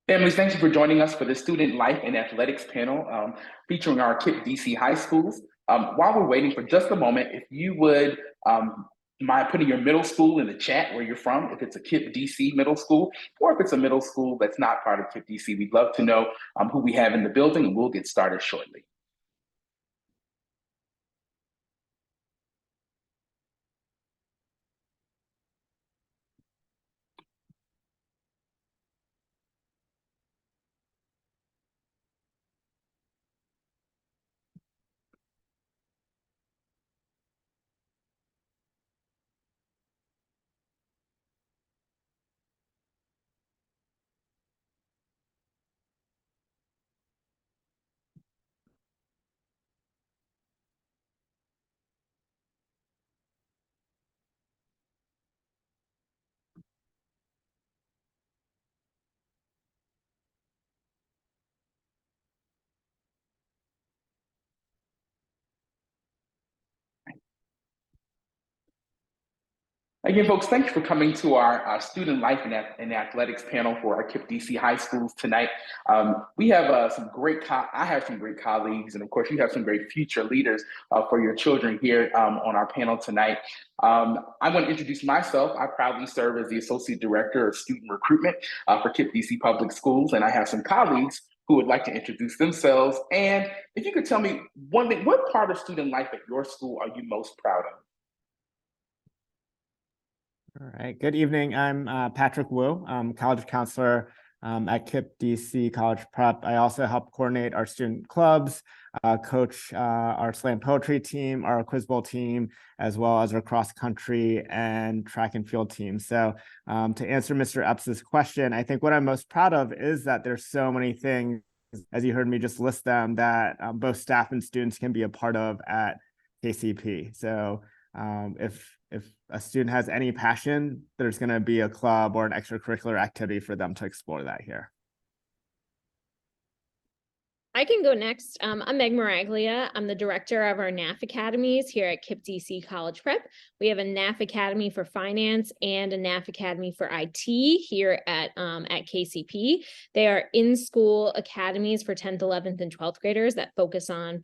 Families, thank you for joining us for the Student Life and Athletics panel featuring our KIPP DC high schools. While we're waiting for just a moment, if you would mind putting your middle school in the chat where you're from, if it's a KIPP DC middle school, or if it's a middle school that's not part of KIPP DC, we'd love to know who we have in the building, and we'll get started shortly. Again, folks, thank you for coming to our Student Life and Athletics panel for our KIPP DC high schools tonight. We have I have some great colleagues, and of course, you have some great future leaders for your children here on our panel tonight. I want to introduce myself. I proudly serve as the Associate Director of Student Recruitment for KIPP DC Public Schools, and I have some colleagues who would like to introduce themselves. And if you could tell me one thing, what part of student life at your school are you most proud of? All right, good evening. I'm Patrick Wu. I'm college counselor at KIPP DC College Prep. I also help coordinate our student clubs, coach our slam poetry team, our quiz bowl team, as well as our cross country and track and field team. So to answer Mr. Epps' question, I think what I'm most proud of is that there's so many things, as you heard me just list them, that both staff and students can be a part of at KCP. So if a student has any passion, there's going to be a club or an extracurricular activity for them to explore that here. I can go next. I'm Meg Maraglia. I'm the director of our NAF academies here at KIPP DC College Prep. We have a NAF academy for finance and a NAF academy for IT here at KCP. They are in-school academies for 10th, 11th, and 12th graders that focus on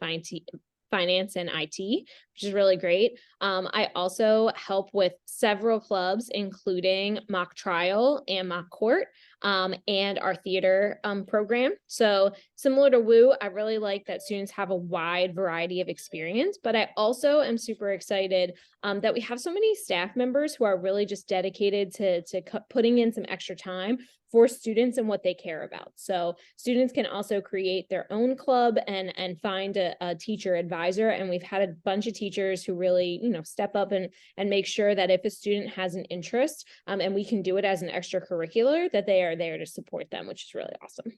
finance and IT, which is really great. I also help with several clubs, including mock trial and mock court, and our theater program. So similar to Wu, I really like that students have a wide variety of experience, but I also am super excited that we have so many staff members who are really just dedicated to putting in some extra time for students and what they care about. So students can also create their own club and find a teacher advisor. And we've had a bunch of teachers who really, step up and make sure that if a student has an interest and we can do it as an extracurricular, that they are there to support them, which is really awesome.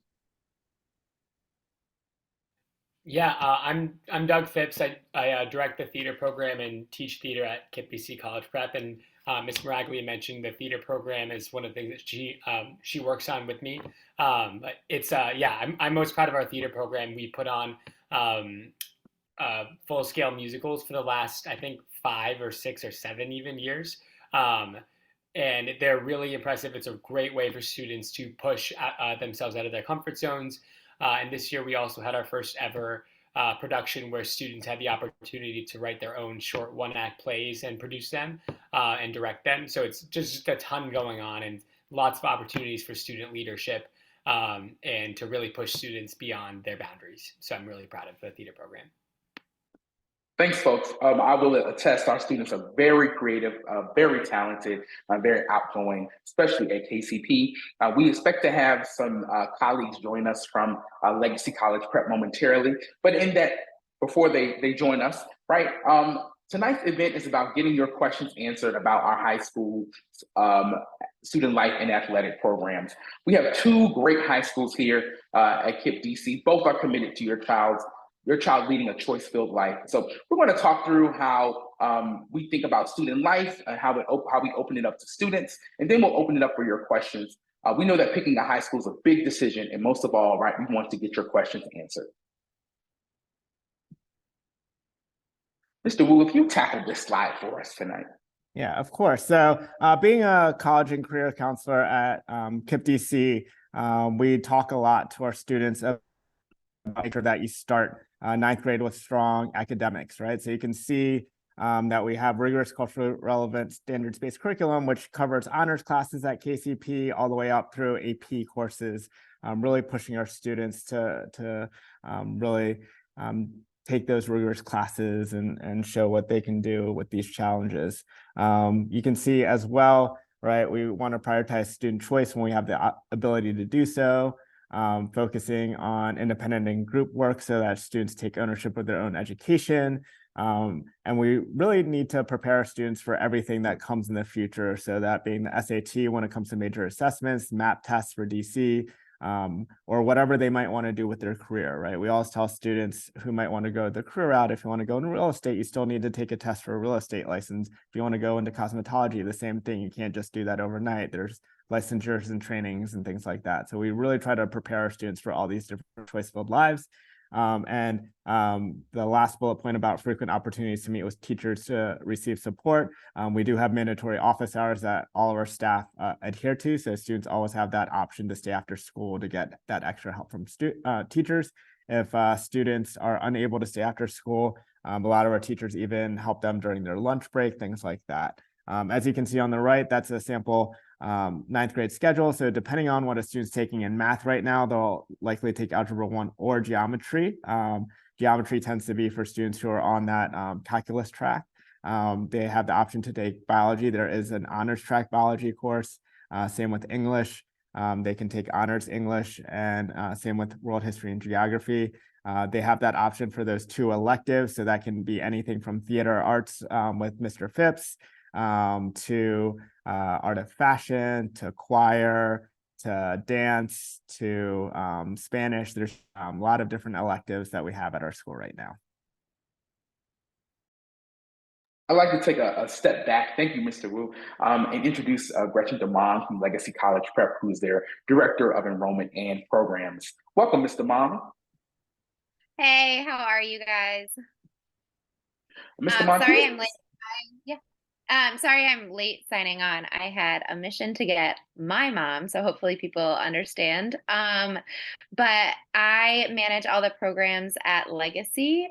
Yeah, I'm Doug Phipps. I direct the theater program and teach theater at KIPP DC College Prep. And Ms. Maraglia mentioned the theater program is one of the things that she works on with me. But it's I'm most proud of our theater program. We put on full scale musicals for the last, I think, 5 or 6 or 7 even years. And they're really impressive. It's a great way for students to push themselves out of their comfort zones. And this year we also had our first ever production where students had the opportunity to write their own short 1-act plays and produce them and direct them. So it's just a ton going on and lots of opportunities for student leadership and to really push students beyond their boundaries. So I'm really proud of the theater program. Thanks, folks. I will attest our students are very creative, very talented, very outgoing, especially at KCP. We expect to have some colleagues join us from Legacy College Prep momentarily, but before they join us, right? Tonight's event is about getting your questions answered about our high school student life and athletic programs. We have 2 great high schools here at KIPP DC. Both are committed to your child leading a choice-filled life. So we're going to talk through how we think about student life and how we open it up to students, and then we'll open it up for your questions. We know that picking a high school is a big decision, and most of all, right, we want to get your questions answered. Mr. Wu, if you tackle this slide for us tonight. Yeah, of course. So being a college and career counselor at KIPP DC, we talk a lot to our students about making sure that you start ninth grade with strong academics, right? So you can see that we have rigorous culturally relevant standards-based curriculum, which covers honors classes at KCP all the way up through AP courses, really pushing our students to really take those rigorous classes and show what they can do with these challenges. You can see as well, right, we want to prioritize student choice when we have the ability to do so, focusing on independent and group work so that students take ownership of their own education. And we really need to prepare our students for everything that comes in the future. So that being the SAT when it comes to major assessments, MAP tests for DC, or whatever they might want to do with their career, right? We always tell students who might want to go the career route, if you want to go into real estate, you still need to take a test for a real estate license. If you want to go into cosmetology, the same thing. You can't just do that overnight. There's licensures and trainings and things like that. So we really try to prepare our students for all these different choice-filled lives. The last bullet point about frequent opportunities to meet with teachers to receive support. We do have mandatory office hours that all of our staff adhere to. So students always have that option to stay after school to get that extra help from teachers. If students are unable to stay after school, a lot of our teachers even help them during their lunch break, things like that. As you can see on the right, that's a sample ninth grade schedule. So depending on what a student's taking in math right now, they'll likely take Algebra 1 or geometry. Geometry tends to be for students who are on that calculus track. They have the option to take biology. There is an honors track biology course. Same with English. They can take honors English, and same with world history and geography. They have that option for those 2 electives. So that can be anything from theater arts with Mr. Phipps, to art of fashion, to choir, to dance, to Spanish. There's a lot of different electives that we have at our school right now. I'd like to take a step back, thank you, Mr. Wu, and introduce Gretchen DeMond from Legacy College Prep, who is their Director of Enrollment and Programs. Welcome, Ms. DeMond. Hey, how are you guys? Ms. DeMond, sorry I'm late. Sorry I'm late signing on. I had a mission to get my mom, so hopefully people understand. But I manage all the programs at Legacy.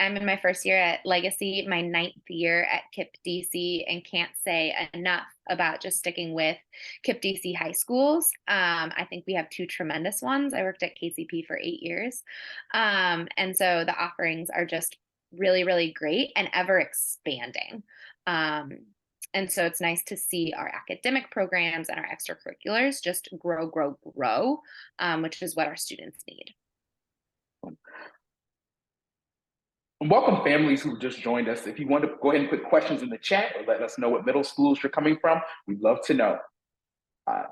I'm in my first year at Legacy, my 9th year at KIPP DC, and can't say enough about just sticking with KIPP DC high schools. I think we have 2 tremendous ones. I worked at KCP for 8 years. And so the offerings are just really, really great and ever expanding. And so it's nice to see our academic programs and our extracurriculars just grow, which is what our students need. Welcome families who just joined us. If you want to go ahead and put questions in the chat or let us know what middle schools you're coming from, we'd love to know.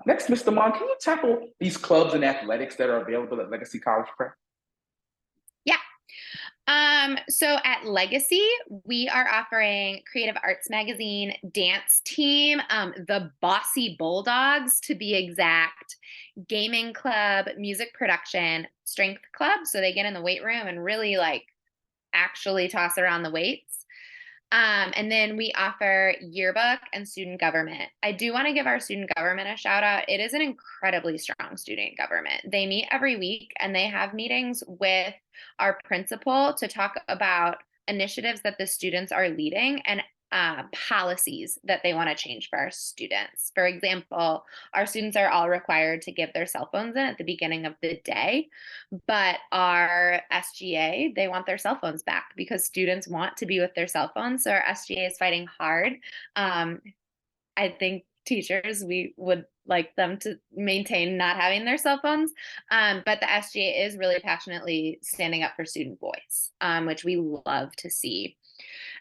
Next, Mr. Mon, can you tackle these clubs and athletics that are available at Legacy College Prep? Yeah. So at Legacy, we are offering Creative Arts Magazine, Dance Team, the Bossy Bulldogs to be exact, Gaming Club, Music Production, Strength Club. So they get in the weight room and really actually toss around the weights. And then we offer yearbook and student government. I do want to give our student government a shout out. It is an incredibly strong student government. They meet every week and they have meetings with our principal to talk about initiatives that the students are leading and policies that they want to change for our students. For example, our students are all required to give their cell phones in at the beginning of the day, but our SGA, they want their cell phones back because students want to be with their cell phones. So our SGA is fighting hard. I think teachers, we would like them to maintain not having their cell phones, but the SGA is really passionately standing up for student voice, which we love to see.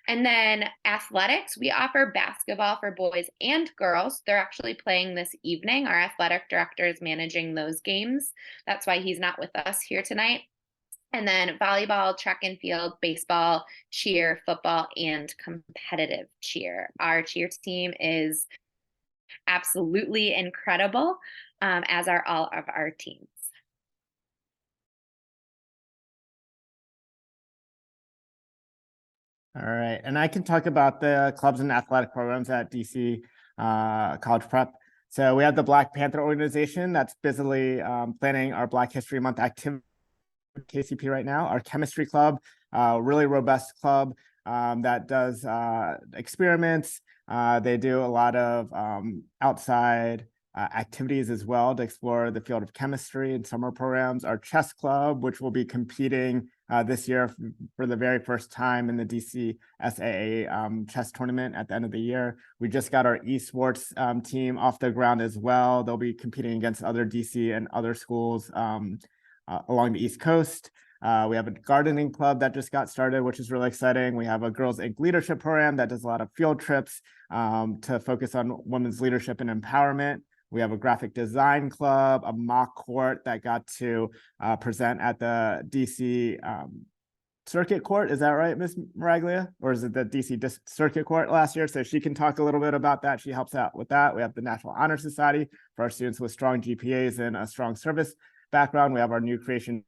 And then athletics, we offer basketball for boys and girls. They're actually playing this evening. Our athletic director is managing those games. That's why he's not with us here tonight. And then volleyball, track and field, baseball, cheer, football, and competitive cheer. Our cheer team is absolutely incredible, as are all of our teams. All right, and I can talk about the clubs and athletic programs at DC College Prep. So we have the Black Panther organization that's busily planning our Black History Month activity at KCP right now. Our chemistry club, really robust club that does experiments. They do a lot of outside activities as well to explore the field of chemistry and summer programs. Our chess club, which will be competing this year for the very first time in the DC SAA chess tournament at the end of the year. We just got our esports team off the ground as well. They'll be competing against other DC and other schools along the East Coast. We have a gardening club that just got started, which is really exciting. We have a Girls Inc. leadership program that does a lot of field trips to focus on women's leadership and empowerment. We have a graphic design club, a mock court that got to present at the DC Circuit Court. Is that right, Ms. Maraglia? Or is it the DC Circuit Court last year? So she can talk a little bit about that. She helps out with that. We have the National Honor Society for our students with strong GPAs and a strong service background. We have our new creation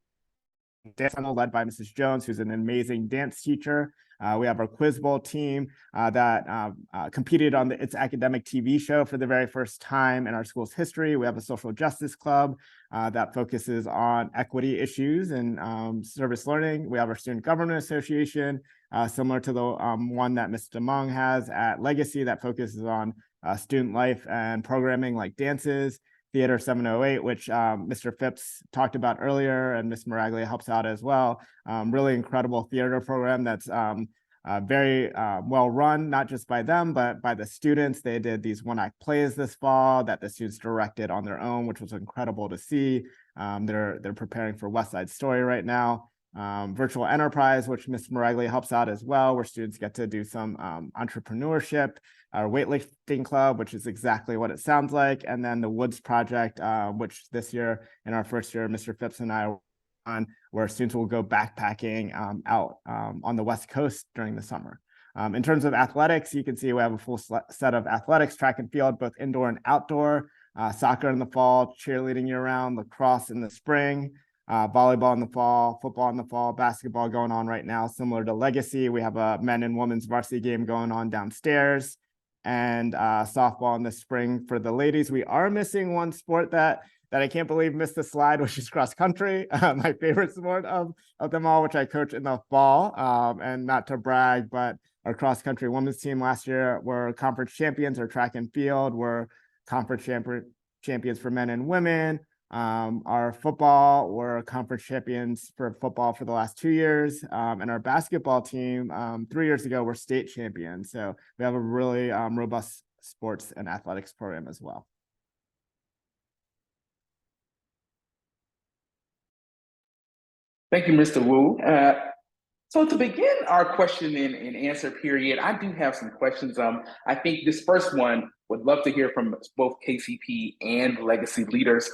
dance funnel led by Mrs. Jones, who's an amazing dance teacher. We have our Quiz Bowl team that competed on its academic TV show for the very first time in our school's history. We have a social justice club that focuses on equity issues and service learning. We have our Student Government Association, similar to the one that Ms. DeMong has at Legacy, that focuses on student life and programming like dances. Theater 708, which Mr. Phipps talked about earlier, and Ms. Maraglia helps out as well. Really incredible theater program that's very well run, not just by them, but by the students. They did these one-act plays this fall that the students directed on their own, which was incredible to see. They're preparing for West Side Story right now. Virtual Enterprise, which Ms. Maraglia helps out as well, where students get to do some entrepreneurship. Our weightlifting club, which is exactly what it sounds like, and then the Woods Project, which this year, in our first year, Mr. Phipps and I are on, where students will go backpacking out on the West Coast during the summer. In terms of athletics, you can see we have a full set of athletics, track and field, both indoor and outdoor, soccer in the fall, cheerleading year-round, lacrosse in the spring, volleyball in the fall, football in the fall, basketball going on right now, similar to Legacy. We have a men and women's varsity game going on downstairs, and softball in the spring for the ladies. We are missing one sport that I can't believe missed the slide, which is cross country, my favorite sport of them all, which I coach in the fall. And not to brag, but our cross country women's team last year were conference champions. Our track and field were conference champions for men and women. Our football were conference champions for football for the last 2 years. And our basketball team 3 years ago were state champions. So we have a really robust sports and athletics program as well. Thank you, Mr. Wu. So to begin our question and answer period, I do have some questions. I think this first one would love to hear from both KCP and Legacy leaders.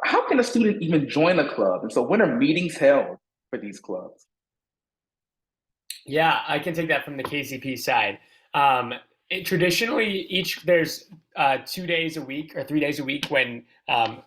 How can a student even join a club? And so when are meetings held for these clubs? Yeah, I can take that from the KCP side. Traditionally, there's 2 days a week or 3 days a week when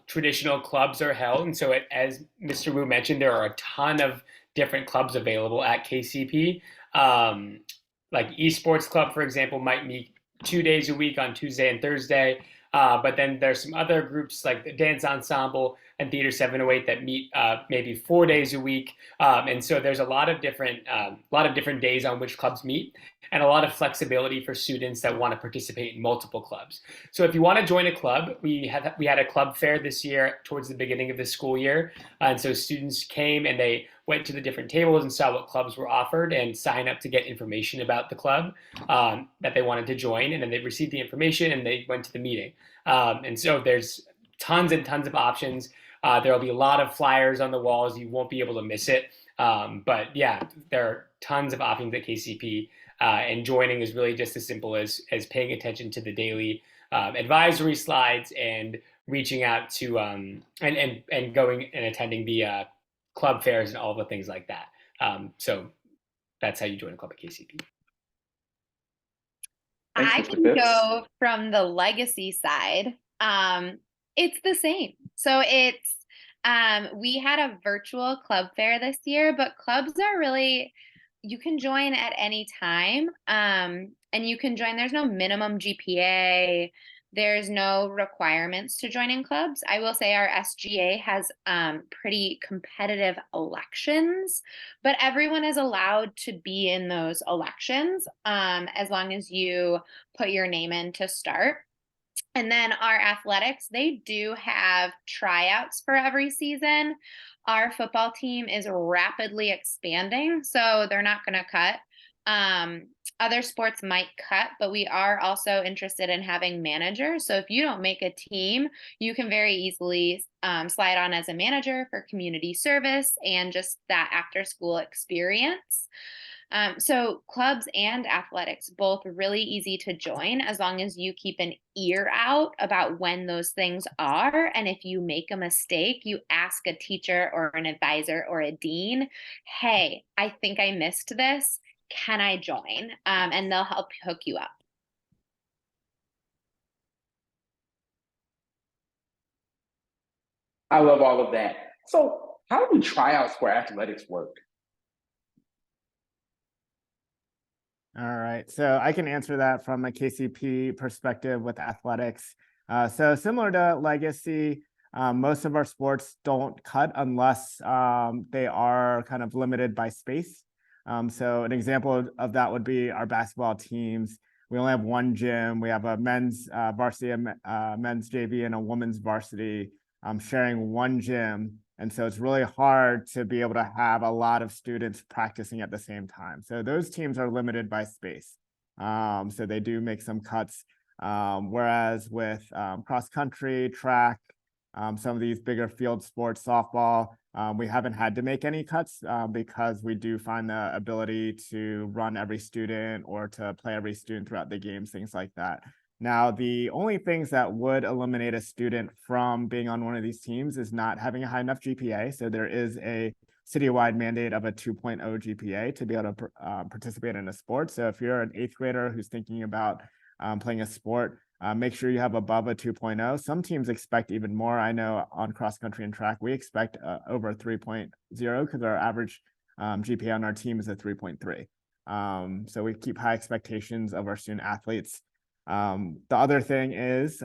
traditional clubs are held. And so as Mr. Wu mentioned, there are a ton of different clubs available at KCP. Like esports club, for example, might meet 2 days a week on Tuesday and Thursday. But then there's some other groups like the Dance Ensemble and Theater 708 that meet maybe 4 days a week. And so there's a lot of different days on which clubs meet, and a lot of flexibility for students that want to participate in multiple clubs. So if you want to join a club, we had a club fair this year towards the beginning of the school year. And so students came and they went to the different tables and saw what clubs were offered and signed up to get information about the club that they wanted to join. And then they received the information and they went to the meeting. And so there's tons and tons of options. There'll be a lot of flyers on the walls. You won't be able to miss it. But yeah, there are tons of options at KCP. And joining is really just as simple as paying attention to the daily advisory slides and reaching out to and going and attending the club fairs and all the things like that. So that's how you join a club at KCP. I can go from the Legacy side. It's the same. So it's we had a virtual club fair this year, but clubs are really, you can join at any time. And you can join, there's no minimum GPA. There's no requirements to join in clubs. I will say our SGA has pretty competitive elections, but everyone is allowed to be in those elections as long as you put your name in to start. And then our athletics, they do have tryouts for every season. Our football team is rapidly expanding, so they're not going to cut. Other sports might cut, but we are also interested in having managers. So if you don't make a team, you can very easily slide on as a manager for community service and just that after school experience. So clubs and athletics, both really easy to join as long as you keep an ear out about when those things are. And if you make a mistake, you ask a teacher or an advisor or a dean, hey, I think I missed this. Can I join? And they'll help hook you up. I love all of that. So how do tryouts for athletics work? All right, so I can answer that from a KCP perspective with athletics. So similar to Legacy, most of our sports don't cut unless they are kind of limited by space. So an example of that would be our basketball teams. We only have one gym. We have a men's varsity, men's JV, and a women's varsity sharing one gym. And so it's really hard to be able to have a lot of students practicing at the same time. So those teams are limited by space. So they do make some cuts. Whereas with cross country, track, some of these bigger field sports, softball, we haven't had to make any cuts because we do find the ability to run every student or to play every student throughout the games, things like that. Now, the only things that would eliminate a student from being on one of these teams is not having a high enough GPA. So there is a citywide mandate of a 2.0 GPA to be able to participate in a sport. So if you're an 8th grader who's thinking about playing a sport, make sure you have above a 2.0. Some teams expect even more. I know on cross country and track, we expect over 3.0 because our average GPA on our team is a 3.3. So we keep high expectations of our student athletes. The other thing is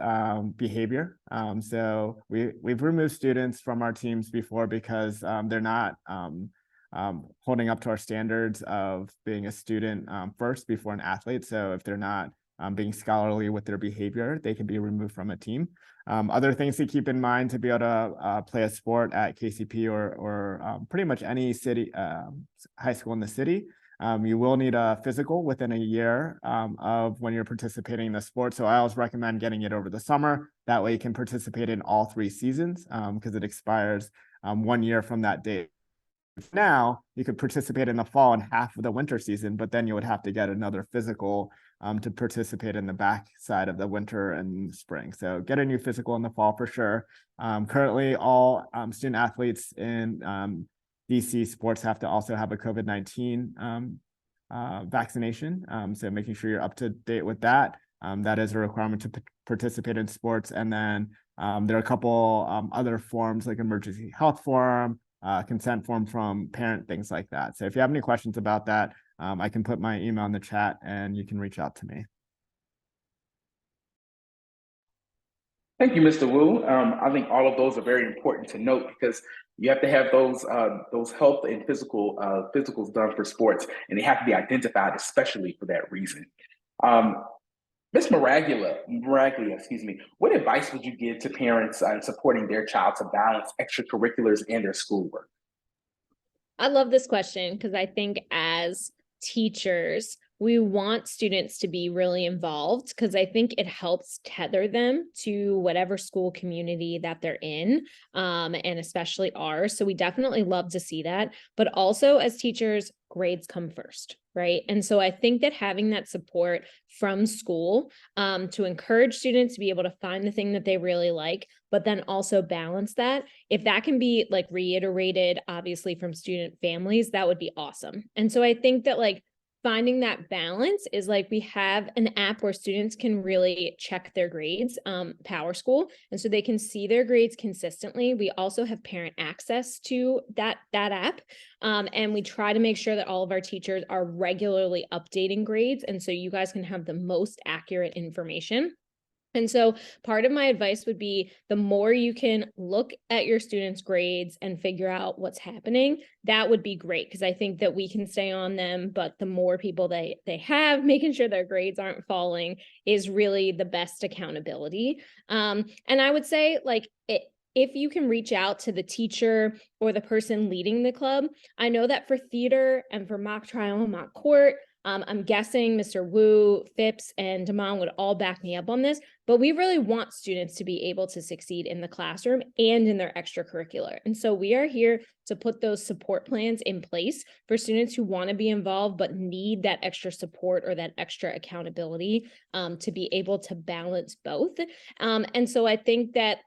behavior. So we've removed students from our teams before because they're not holding up to our standards of being a student first before an athlete. So if they're not being scholarly with their behavior, they can be removed from a team. Other things to keep in mind to be able to play a sport at KCP or pretty much any city high school in the city. You will need a physical within a year of when you're participating in the sport. So I always recommend getting it over the summer. That way you can participate in all 3 seasons because it expires 1 year from that date. Now you could participate in the fall and half of the winter season, but then you would have to get another physical to participate in the back side of the winter and spring. So get a new physical in the fall for sure. Currently, all student athletes in DC sports have to also have a COVID-19 vaccination. So making sure you're up to date with that. That is a requirement to participate in sports. And then there are a couple other forms like emergency health form, consent form from parent, things like that. So if you have any questions about that, I can put my email in the chat and you can reach out to me. Thank you, Mr. Wu. I think all of those are very important to note because you have to have those health and physicals done for sports, and they have to be identified especially for that reason. Ms. Maraglia, excuse me, what advice would you give to parents in supporting their child to balance extracurriculars and their schoolwork? I love this question because I think as teachers, we want students to be really involved because I think it helps tether them to whatever school community that they're in, and especially ours. So we definitely love to see that. But also as teachers, grades come first, right? And so I think that having that support from school to encourage students to be able to find the thing that they really like, but then also balance that, if that can be like reiterated, obviously from student families, that would be awesome. And so I think that like finding that balance is like we have an app where students can really check their grades, PowerSchool, and so they can see their grades consistently. We also have parent access to that app, and we try to make sure that all of our teachers are regularly updating grades, and so you guys can have the most accurate information. And so part of my advice would be the more you can look at your students' grades and figure out what's happening, that would be great, because I think that we can stay on them, but the more people they have, making sure their grades aren't falling is really the best accountability. And I would say, like, if you can reach out to the teacher or the person leading the club, I know that for theater and for mock trial and mock court, I'm guessing Mr. Wu, Phipps, and Damon would all back me up on this, but we really want students to be able to succeed in the classroom and in their extracurricular. And so we are here to put those support plans in place for students who want to be involved but need that extra support or that extra accountability to be able to balance both. And so I think that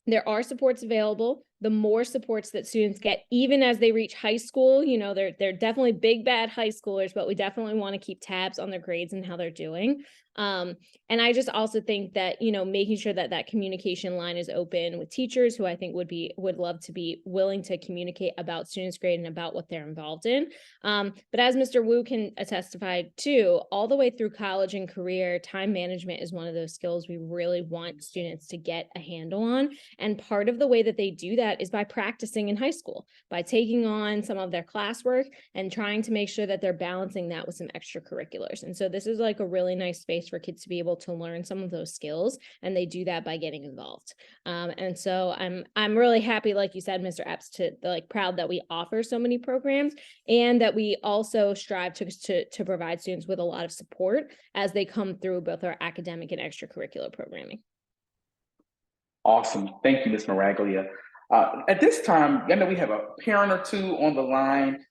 there are supports available. The more supports that students get, even as they reach high school, you know, they're definitely big, bad high schoolers, but we definitely want to keep tabs on their grades and how they're doing. And I just also think that, you know, making sure that that communication line is open with teachers who I think would love to be willing to communicate about students' grade and about what they're involved in. But as Mr. Wu can testify too, all the way through college and career, time management is one of those skills we really want students to get a handle on. And part of the way that they do that is by practicing in high school, by taking on some of their classwork and trying to make sure that they're balancing that with some extracurriculars. And so this is like a really nice space for kids to be able to learn some of those skills, and they do that by getting involved. And so I'm really happy, like you said, Mr. Epps, proud that we offer so many programs, and that we also strive to provide students with a lot of support as they come through both our academic and extracurricular programming. Awesome. Thank you, Ms. Maraglia. At this time, I know we have a parent or two on the line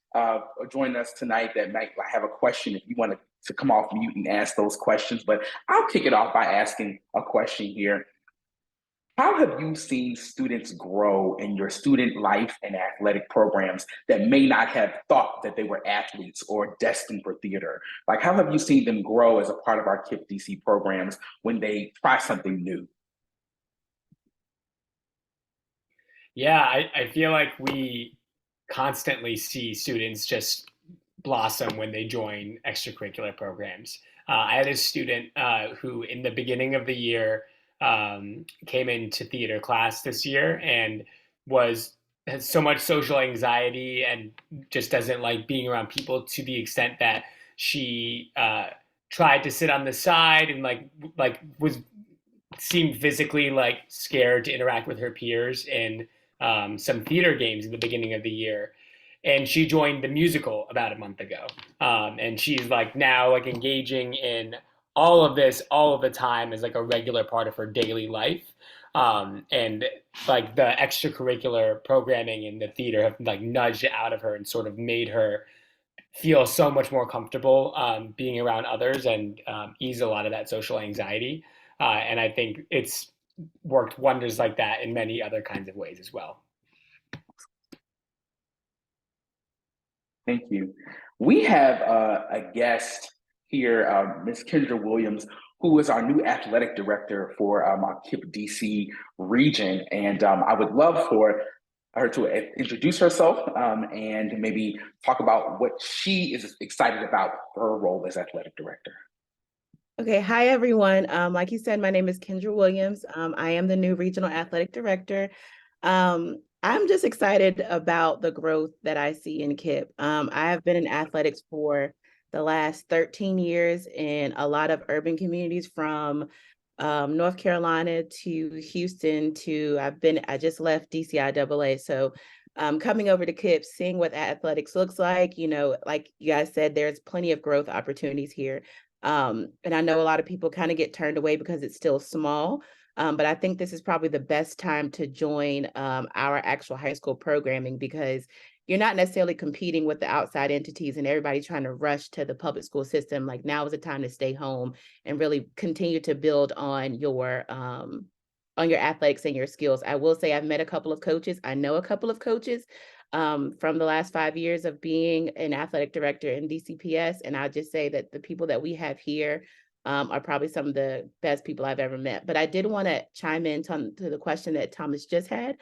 joining us tonight that might have a question. If you want to come off mute and ask those questions, but I'll kick it off by asking a question here. How have you seen students grow in your student life and athletic programs that may not have thought that they were athletes or destined for theater? Like, how have you seen them grow as a part of our KIPP DC programs when they try something new? Yeah, I feel like we constantly see students just blossom when they join extracurricular programs. I had a student who, in the beginning of the year, came into theater class this year and has so much social anxiety and just doesn't like being around people, to the extent that she tried to sit on the side and seemed physically like scared to interact with her peers in some theater games in the beginning of the year. And she joined the musical about a month ago. And she's like now like engaging in all of this all of the time as like a regular part of her daily life. And like the extracurricular programming in the theater have like nudged it out of her and sort of made her feel so much more comfortable being around others and ease a lot of that social anxiety. And I think it's worked wonders like that in many other kinds of ways as well. Thank you. We have a guest here, Ms. Kendra Williams, who is our new athletic director for our KIPP DC region. And I would love for her to introduce herself and maybe talk about what she is excited about her role as athletic director. Okay, hi everyone. Like you said, my name is Kendra Williams. I am the new regional athletic director. I'm just excited about the growth that I see in KIPP. I have been in athletics for the last 13 years in a lot of urban communities, from North Carolina to Houston to I just left DCIAA. So coming over to KIPP, seeing what athletics looks like, you know, like you guys said, there's plenty of growth opportunities here. And I know a lot of people kind of get turned away because it's still small. But I think this is probably the best time to join our actual high school programming, because you're not necessarily competing with the outside entities and everybody trying to rush to the public school system. Like, now is the time to stay home and really continue to build on your athletics and your skills. I will say I've met a couple of coaches. I know a couple of coaches from the last 5 years of being an athletic director in DCPS. And I'll just say that the people that we have here are probably some of the best people I've ever met. But I did want to chime in to the question that Thomas just had,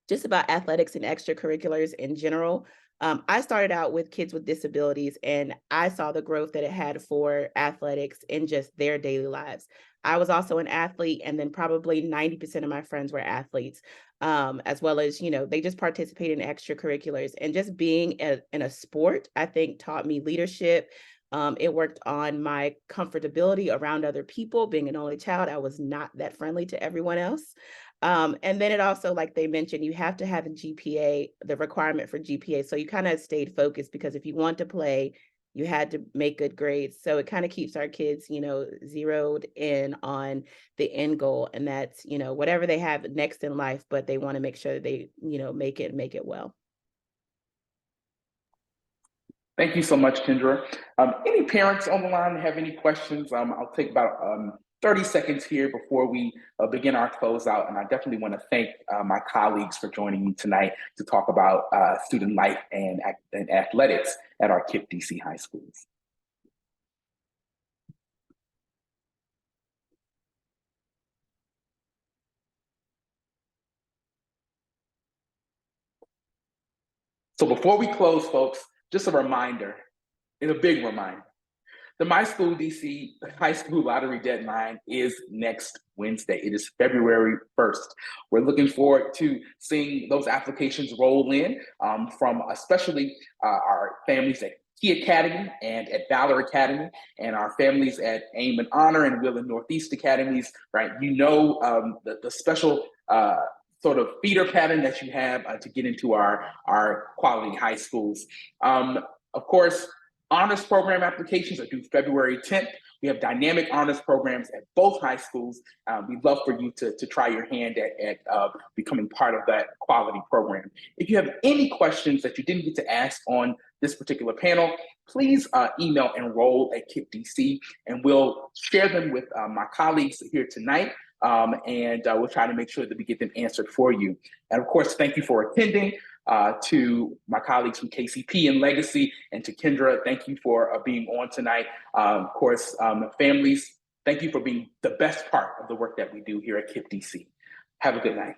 just about athletics and extracurriculars in general. I started out with kids with disabilities, and I saw the growth that it had for athletics in just their daily lives. I was also an athlete, and then probably 90% of my friends were athletes, as well as, they just participate in extracurriculars. And just being in a sport, I think taught me leadership. It worked on my comfortability around other people. Being an only child, I was not that friendly to everyone else. And then it also, like they mentioned, you have to have a GPA, the requirement for GPA. So you kind of stayed focused, because if you want to play, you had to make good grades. So it kind of keeps our kids, zeroed in on the end goal. And that's, whatever they have next in life, but they want to make sure that they, make it well. Thank you so much, Kendra. Any parents on the line have any questions? I'll take about 30 seconds here before we begin our closeout. And I definitely want to thank my colleagues for joining me tonight to talk about student life and athletics at our KIPP DC high schools. So before we close, folks, just a reminder, and a big reminder, the My School DC High School Lottery deadline is next Wednesday. It is February 1st. We're looking forward to seeing those applications roll in from especially our families at Key Academy and at Valor Academy, and our families at AIM and Honor and Will and Northeast Academies, right? The special sort of feeder pattern that you have to get into our quality high schools. Of course, honors program applications are due February 10th. We have dynamic honors programs at both high schools. We'd love for you to try your hand at becoming part of that quality program. If you have any questions that you didn't get to ask on this particular panel, please email enroll@KIPP.DC, and we'll share them with my colleagues here tonight. And we'll try to make sure that we get them answered for you. And of course, thank you for attending. To my colleagues from KCP and Legacy, and to Kendra, thank you for being on tonight. Of course, families, thank you for being the best part of the work that we do here at KIPP DC. Have a good night.